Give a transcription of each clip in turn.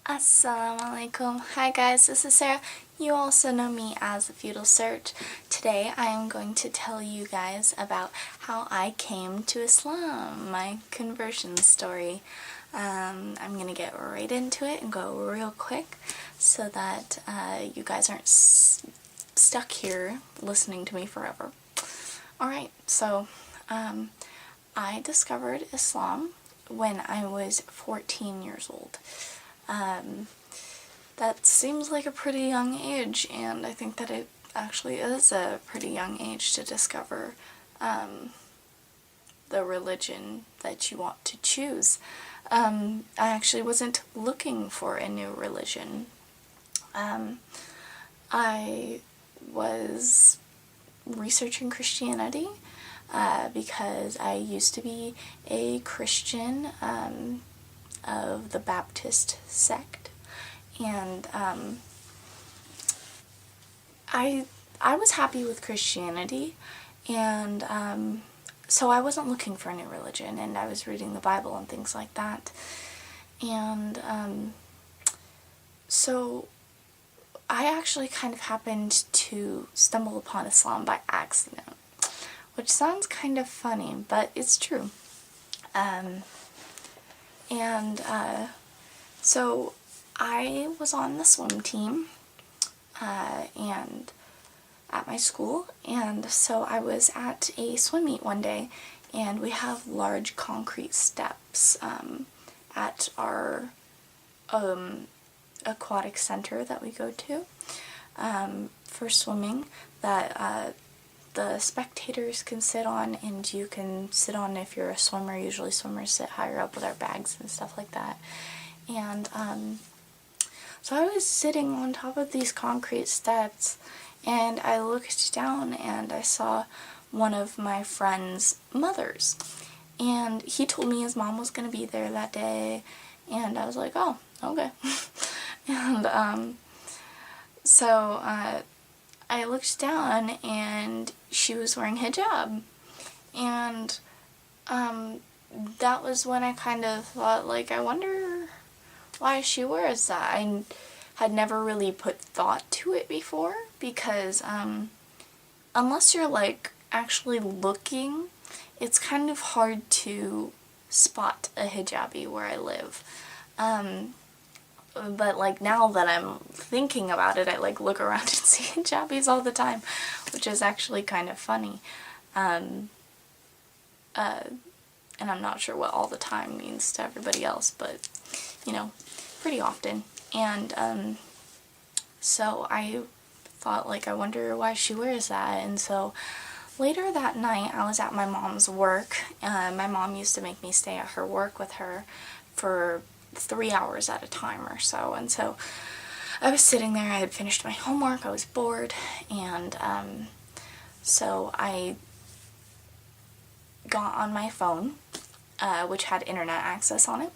Assalamu alaikum. Hi guys, this is Sarah. You also know me as The Feudal Search. Today I am going to tell you guys about how I came to Islam, my conversion story. I'm going to get right into it and go real quick so that you guys aren't stuck here listening to me forever. Alright, so I discovered Islam when I was 14 years old. That seems like a pretty young age, and I think that it actually is a pretty young age to discover the religion that you want to choose. I actually wasn't looking for a new religion. I was researching Christianity because I used to be a Christian of the Baptist sect, and I was happy with Christianity, and so I wasn't looking for a new religion, and I was reading the Bible and things like that, and so I actually kind of happened to stumble upon Islam by accident, which sounds kind of funny, but it's true. So I was on the swim team and at my school, and so I was at a swim meet one day, and we have large concrete steps at our aquatic center that we go to for swimming that the spectators can sit on, and you can sit on if you're a swimmer. Usually swimmers sit higher up with our bags and stuff like that. And so I was sitting on top of these concrete steps, and I looked down and I saw one of my friend's mothers, and he told me his mom was going to be there that day, and I was like, oh, okay. And so I looked down, and she was wearing hijab, and that was when I kind of thought, like, I wonder why she wears that. I had never really put thought to it before, because unless you're, like, actually looking, it's kind of hard to spot a hijabi where I live. But, like, now that I'm thinking about it, I, like, look around and see hijabis all the time, which is actually kind of funny. And I'm not sure what all the time means to everybody else, but, you know, pretty often. And so I thought, like, I wonder why she wears that. And so later that night, I was at my mom's work. My mom used to make me stay at her work with her for 3 hours at a time or so, and so I was sitting there. I had finished my homework, I was bored, and so I got on my phone, which had internet access on it,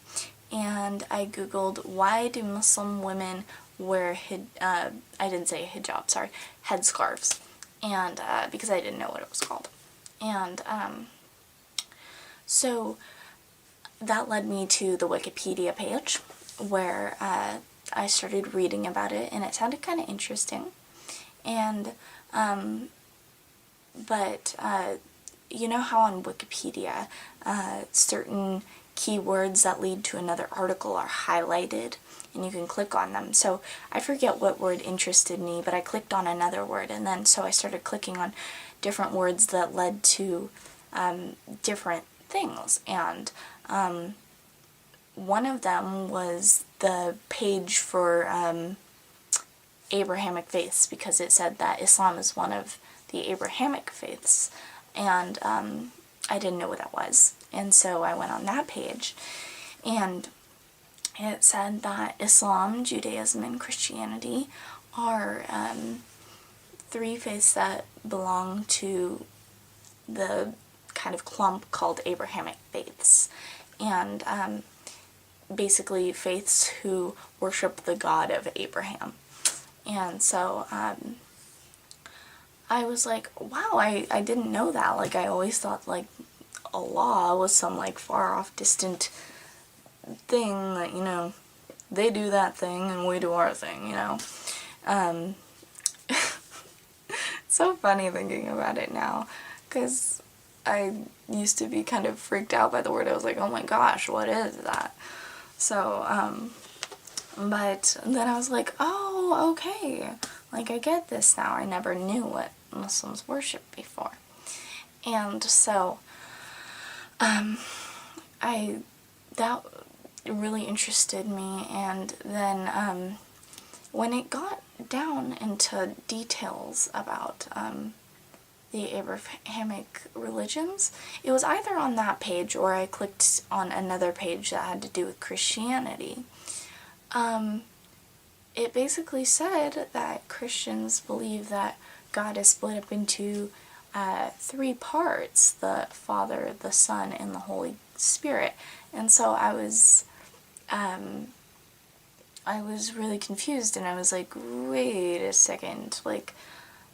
and I googled, why do Muslim women wear I didn't say hijab, sorry, headscarves, and because I didn't know what it was called. And so that led me to the Wikipedia page, where I started reading about it, and it sounded kind of interesting. And but you know how on Wikipedia certain keywords that lead to another article are highlighted, and you can click on them. So I forget what word interested me, but I clicked on another word, and then so I started clicking on different words that led to different things, and one of them was the page for Abrahamic faiths, because it said that Islam is one of the Abrahamic faiths, and I didn't know what that was, and so I went on that page, and it said that Islam, Judaism, and Christianity are three faiths that belong to the kind of clump called Abrahamic faiths, and basically faiths who worship the God of Abraham. And so I was like, wow, I didn't know that. Like, I always thought, like, Allah was some, like, far off distant thing that, you know, they do that thing and we do our thing, you know. It's so funny thinking about it now, because I used to be kind of freaked out by the word. I was like, oh my gosh, what is that? So, but then I was like, oh, okay, like, I get this now. I never knew what Muslims worship before. And so, that really interested me, and then, when it got down into details about, the Abrahamic religions, it was either on that page or I clicked on another page that had to do with Christianity. It basically said that Christians believe that God is split up into 3 parts: the Father, the Son, and the Holy Spirit. And so I was really confused, and I was like, wait a second, like,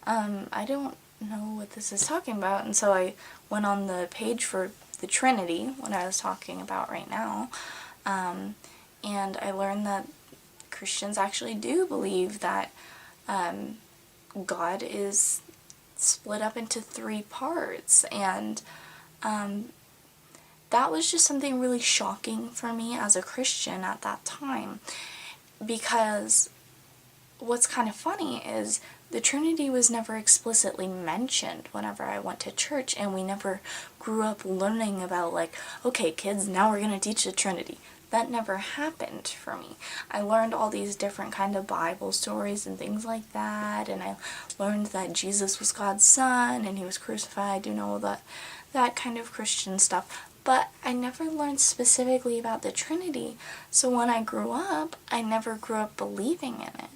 I don't know what this is talking about. And so I went on the page for the Trinity, what I was talking about right now, and I learned that Christians actually do believe that God is split up into 3 parts, and that was just something really shocking for me as a Christian at that time, because what's kind of funny is the Trinity was never explicitly mentioned whenever I went to church, and we never grew up learning about, like, okay, kids, now we're going to teach the Trinity. That never happened for me. I learned all these different kind of Bible stories and things like that, and I learned that Jesus was God's son and he was crucified, you know, that kind of Christian stuff. But I never learned specifically about the Trinity, so when I grew up, I never grew up believing in it.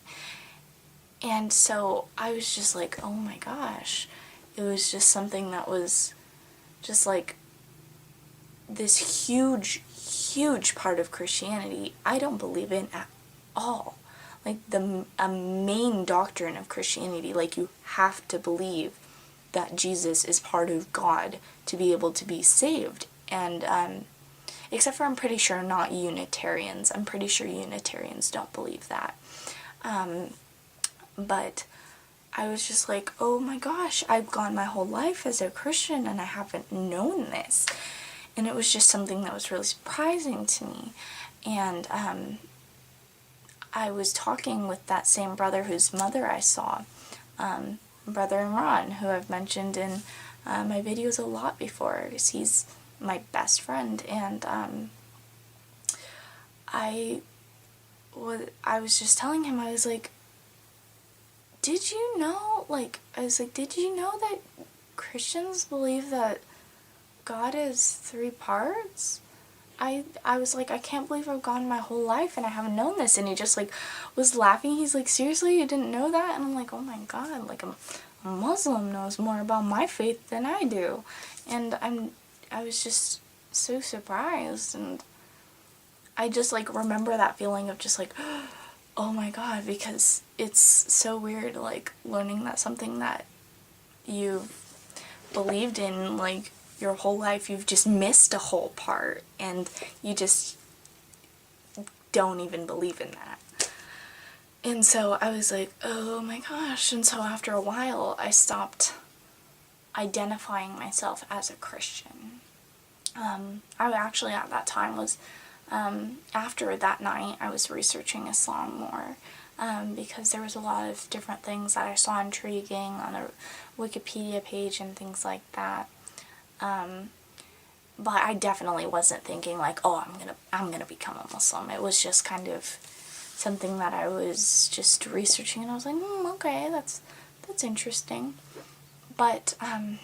And so I was just like, oh my gosh, it was just something that was just like this huge, huge part of Christianity I don't believe in at all. Like, a main doctrine of Christianity, like, you have to believe that Jesus is part of God to be able to be saved. And except for, I'm pretty sure, not Unitarians. I'm pretty sure Unitarians don't believe that. But I was just like, oh my gosh, I've gone my whole life as a Christian and I haven't known this. And it was just something that was really surprising to me. And I was talking with that same brother whose mother I saw, Brother Imran, who I've mentioned in my videos a lot before, because he's my best friend. And I was just telling him, I was like, did you know that Christians believe that God is 3 parts? I was like, I can't believe I've gone my whole life and I haven't known this. And he just, like, was laughing. He's like, seriously, you didn't know that? And I'm like, oh my god, like, a Muslim knows more about my faith than I do. And I was just so surprised, and I just, like, remember that feeling of just, like, oh my god, because it's so weird, like, learning that something that you've believed in, like, your whole life, you've just missed a whole part, and you just don't even believe in that. And so I was like, oh my gosh. And so after a while, I stopped identifying myself as a Christian. I actually, at that time, was, after that night, I was researching Islam more, because there was a lot of different things that I saw intriguing on a Wikipedia page and things like that. But I definitely wasn't thinking, like, oh, I'm gonna become a Muslim. It was just kind of something that I was just researching, and I was like, okay, that's interesting. But I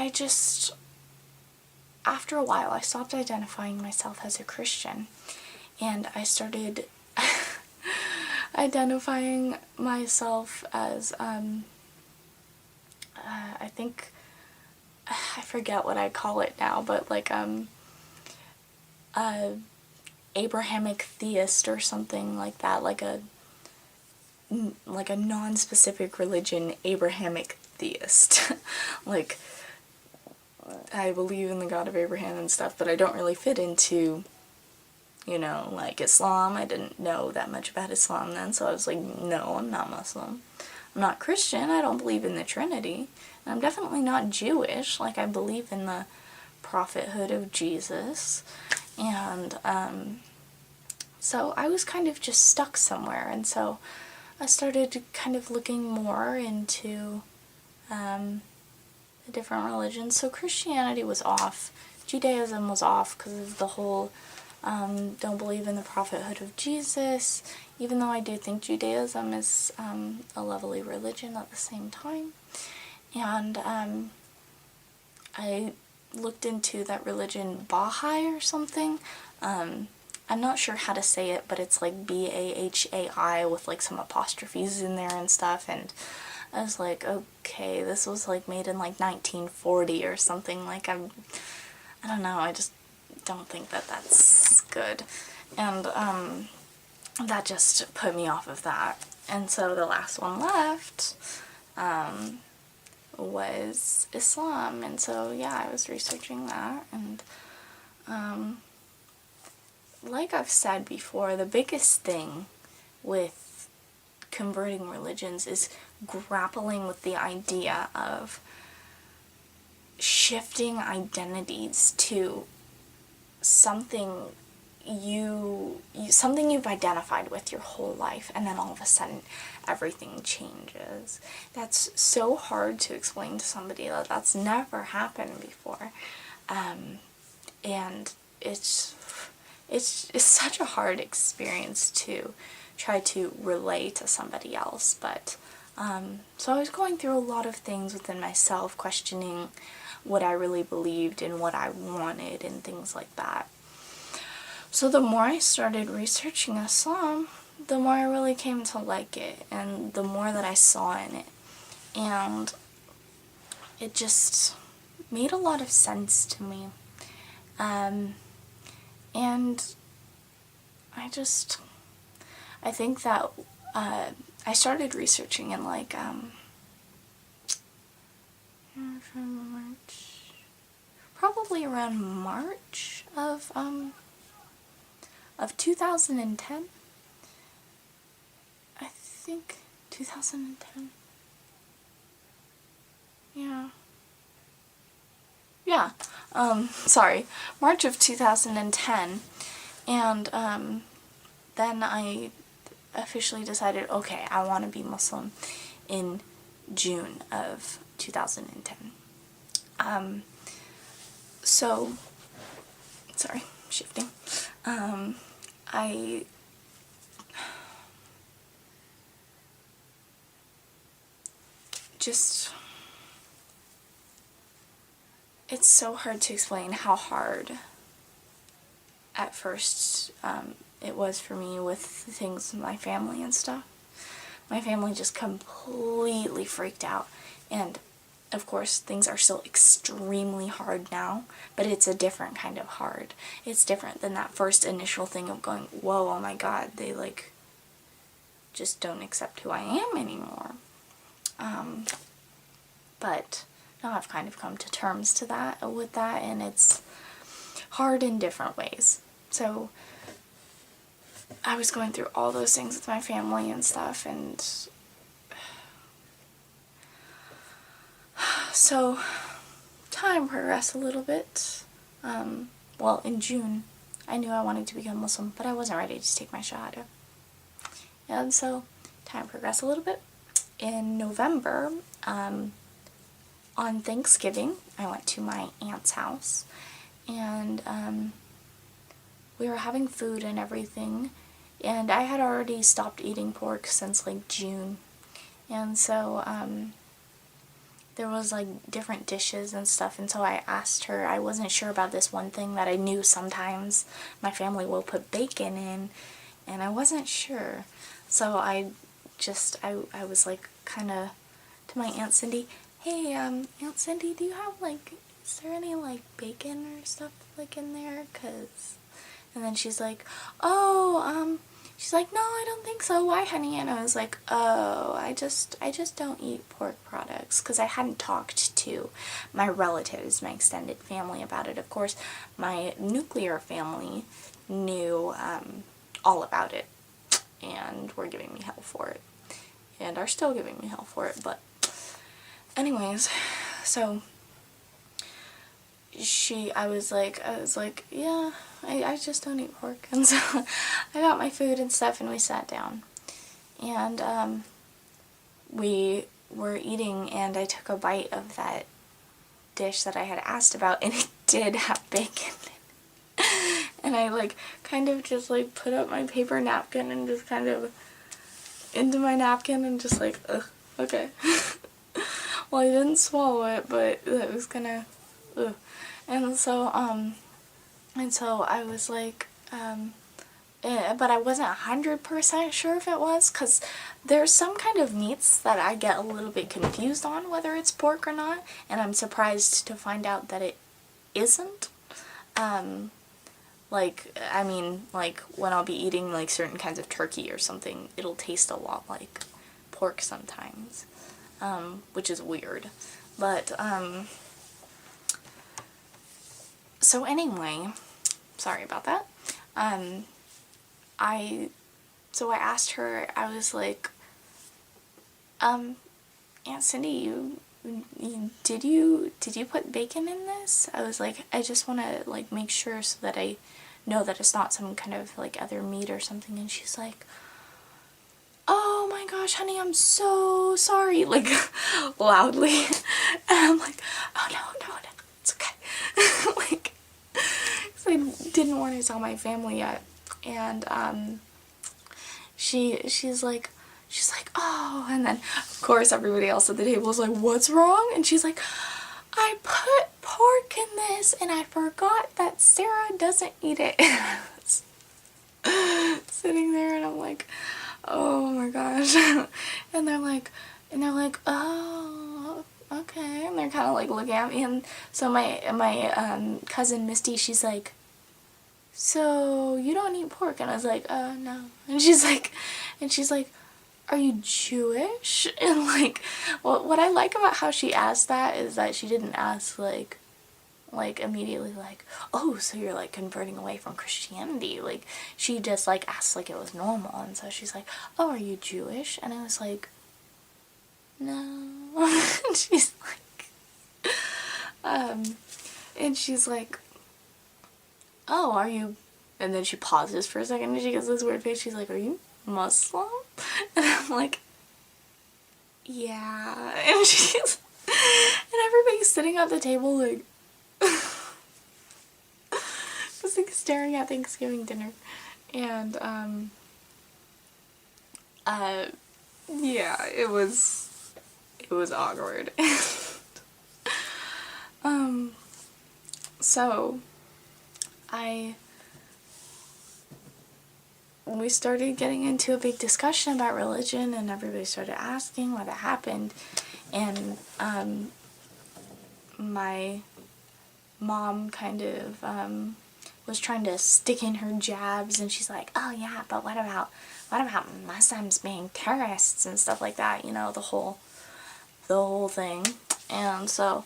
just, after a while, I stopped identifying myself as a Christian, and I started identifying myself as, I think, I forget what I call it now, but, like, Abrahamic theist or something like that, like a non-specific religion Abrahamic theist. Like, I believe in the God of Abraham and stuff, but I don't really fit into you know, like Islam. I didn't know that much about Islam then, so I was like, no, I'm not Muslim. I'm not Christian, I don't believe in the Trinity. And I'm definitely not Jewish, like I believe in the prophethood of Jesus. And so I was kind of just stuck somewhere, and so I started kind of looking more into the different religions. So Christianity was off, Judaism was off because of the whole don't believe in the prophethood of Jesus, even though I do think Judaism is a lovely religion at the same time. And I looked into that religion, Baha'i or something. I'm not sure how to say it, but it's like Bahai with like some apostrophes in there and stuff, and I was like, okay, this was like made in like 1940 or something. Like I don't know, I just don't think that that's good. And that just put me off of that. And so the last one left was Islam. And so yeah, I was researching that, and like I've said before, the biggest thing with converting religions is grappling with the idea of shifting identities to something something you've identified with your whole life, and then all of a sudden everything changes. That's so hard to explain to somebody that's never happened before, and it's such a hard experience to try to relay to somebody else. But so I was going through a lot of things within myself, questioning what I really believed and what I wanted and things like that. So the more I started researching Islam, the more I really came to like it, and the more that I saw in it. And it just made a lot of sense to me. And I think that I started researching in like probably around March of 2010. I think 2010. Yeah. Yeah. Sorry. March of 2010. And then I officially decided, okay, I want to be Muslim in June of 2010. So, sorry, shifting. I just, it's so hard to explain how hard at first it was for me with things with my family and stuff. My family just completely freaked out, and of course things are still extremely hard now, but it's a different kind of hard. It's different than that first initial thing of going, whoa, oh my god, they like just don't accept who I am anymore. But now I've kind of come to terms with that, and it's hard in different ways. So I was going through all those things with my family and stuff, and so time progressed a little bit. Well, in June, I knew I wanted to become Muslim, but I wasn't ready to take my Shahada. And so time progressed a little bit. In November, on Thanksgiving, I went to my aunt's house, and we were having food and everything, and I had already stopped eating pork since like June, and so there was like different dishes and stuff, and so I asked her. I wasn't sure about this one thing that I knew sometimes my family will put bacon in, and I wasn't sure, so I was like kind of to my Aunt Cindy, hey, Aunt Cindy, do you have like, is there any like bacon or stuff like in there? And then she's like, oh, she's like, no, I don't think so. Why, honey? And I was like, oh, I just don't eat pork products, because I hadn't talked to my relatives, my extended family about it. Of course, my nuclear family knew all about it and were giving me hell for it, and are still giving me hell for it. But anyways, so I was like, yeah, I just don't eat pork. And so I got my food and stuff, and we sat down, and we were eating, and I took a bite of that dish that I had asked about, and it did have bacon in it. And I like kind of just like put up my paper napkin and just kind of into my napkin and just like, ugh, okay. Well, I didn't swallow it, but it was gonna, ugh. And so I was like, but I wasn't 100% sure if it was, because there's some kind of meats that I get a little bit confused on whether it's pork or not, and I'm surprised to find out that it isn't. Like, I mean, like, when I'll be eating, like, certain kinds of turkey or something, it'll taste a lot like pork sometimes, which is weird. But, so anyway, sorry about that. So I asked her, I was like, Aunt Cindy, did you put bacon in this? I was like, I just want to, like, make sure so that I know that it's not some kind of, like, other meat or something. And she's like, oh my gosh, honey, I'm so sorry, like, loudly. And I'm like, oh no, it's okay. Like, because I didn't want to tell my family yet. And she's like, oh, and then of course everybody else at the table was like, what's wrong? And she's like, I put pork in this and I forgot that Sarah doesn't eat it. Sitting there, and I'm like, oh my gosh. And they're like, oh, okay. And they're kind of like looking at me, and so my cousin Misty, she's like, so you don't eat pork? And I was like, no. And she's like, are you Jewish? And like, what I like about how she asked that is that she didn't ask like immediately like, oh, so you're like converting away from Christianity. Like, she just like asked like it was normal. And so she's like, oh, are you Jewish? And I was like, no. And she's like, oh, are you, and then she pauses for a second and she gets this weird face. She's like, are you Muslim? And I'm like, yeah. And she's, and everybody's sitting at the table like, just like staring at Thanksgiving dinner. And yeah, it was awkward. So we started getting into a big discussion about religion, and everybody started asking what had happened. And my mom kind of was trying to stick in her jabs, and she's like, oh yeah, but what about Muslims being terrorists and stuff like that, you know, the whole thing. And so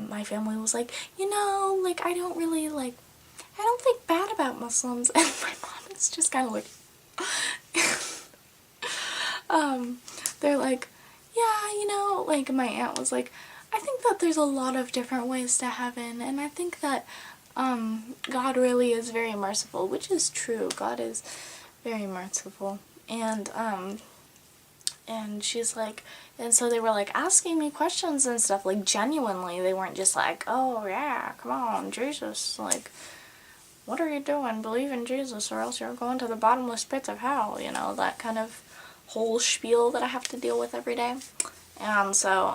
my family was like, you know, like, I don't think bad about Muslims. And my mom is just kind of like, they're like, yeah, you know, like, my aunt was like, I think that there's a lot of different ways to heaven, and I think that God really is very merciful, which is true. God is very merciful. And she's like, and so they were like asking me questions and stuff, like, genuinely. They weren't just like, oh yeah, come on, Jesus, like, what are you doing? Believe in Jesus or else you're going to the bottomless pits of hell, you know, that kind of whole spiel that I have to deal with every day. And so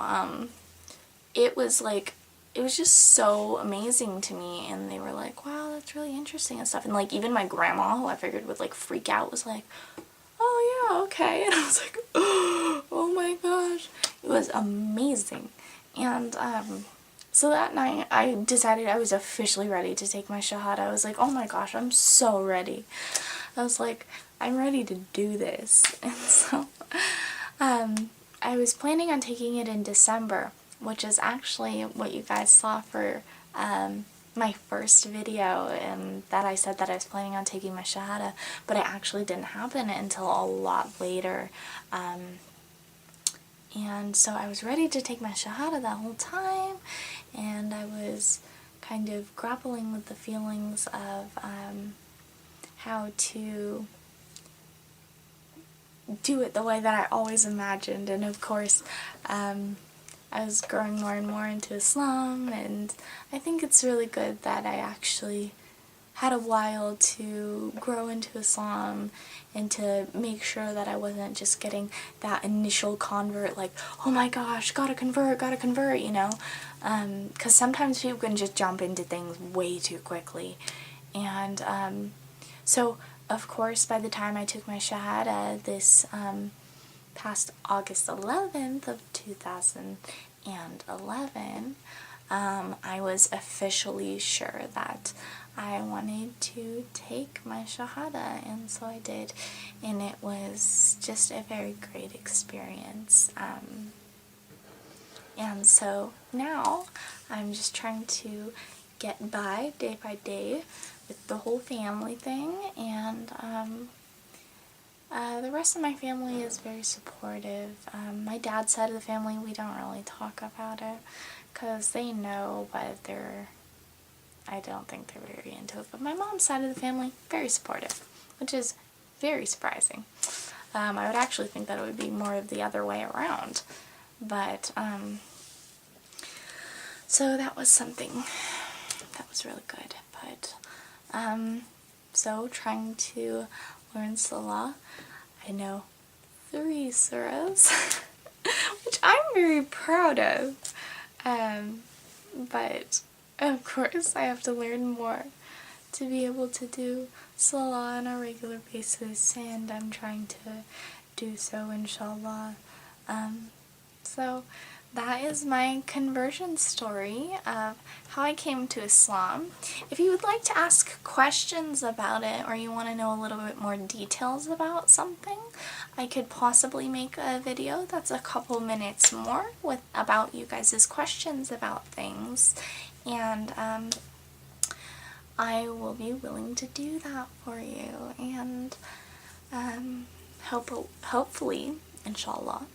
it was like, it was just so amazing to me, and they were like, wow, that's really interesting and stuff. And like, even my grandma, who I figured would like freak out, was like, oh yeah, okay. And I was like, oh my gosh, it was amazing. And so that night I decided I was officially ready to take my shahada. I was like, oh my gosh, I'm so ready. I was like, I'm ready to do this. And so I I was planning on taking it in December, which is actually what you guys saw for my first video, and that I said that I was planning on taking my Shahada, but it actually didn't happen until a lot later. And so I was ready to take my Shahada that whole time, and I was kind of grappling with the feelings of how to do it the way that I always imagined. And of course, I was growing more and more into Islam, and I think it's really good that I actually had a while to grow into Islam and to make sure that I wasn't just getting that initial convert, like, oh my gosh, gotta convert, you know, because sometimes people can just jump into things way too quickly. And so of course, by the time I took my Shahada this past August 11th of 2011, I was officially sure that I wanted to take my Shahada, and so I did, and it was just a very great experience. And so now I'm just trying to get by day by with the whole family thing, and the rest of my family is very supportive. My dad's side of the family, we don't really talk about it because they know, but I don't think they're very into it. But my mom's side of the family, very supportive, which is very surprising. I would actually think that it would be more of the other way around. But, so that was something that was really good. But, so trying to learn Salah. I know 3 surahs, which I'm very proud of. But of course I have to learn more to be able to do Salah on a regular basis, and I'm trying to do so, inshallah. So that is my conversion story of how I came to Islam. If you would like to ask questions about it, or you want to know a little bit more details about something, I could possibly make a video that's a couple minutes more about you guys' questions about things, and I will be willing to do that for you, and hopefully, inshallah,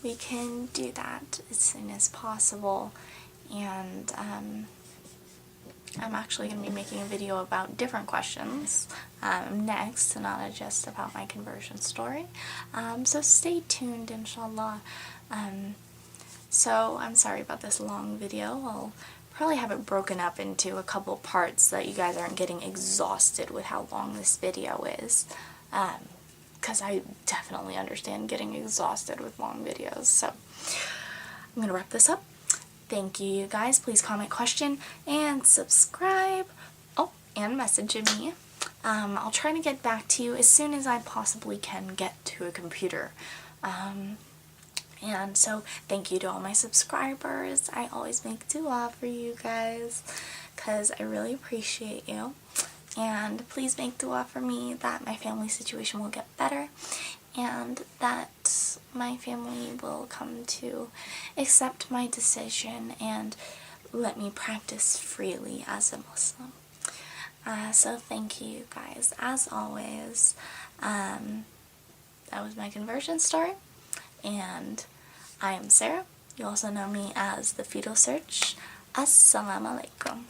we can do that as soon as possible. And I'm actually going to be making a video about different questions next, not just about my conversion story. So stay tuned, inshallah. So I'm sorry about this long video. I'll probably have it broken up into a couple parts so that you guys aren't getting exhausted with how long this video is. Because I definitely understand getting exhausted with long videos. So I'm going to wrap this up. Thank you, guys. Please comment question and subscribe. Oh, and message me. I'll try to get back to you as soon as I possibly can get to a computer. And so thank you to all my subscribers. I always make dua for you guys because I really appreciate you. And please make dua for me that my family situation will get better and that my family will come to accept my decision and let me practice freely as a Muslim. So thank you guys. As always, that was my conversion story, and I am Sarah. You also know me as the Fetal Search. Assalamu alaikum.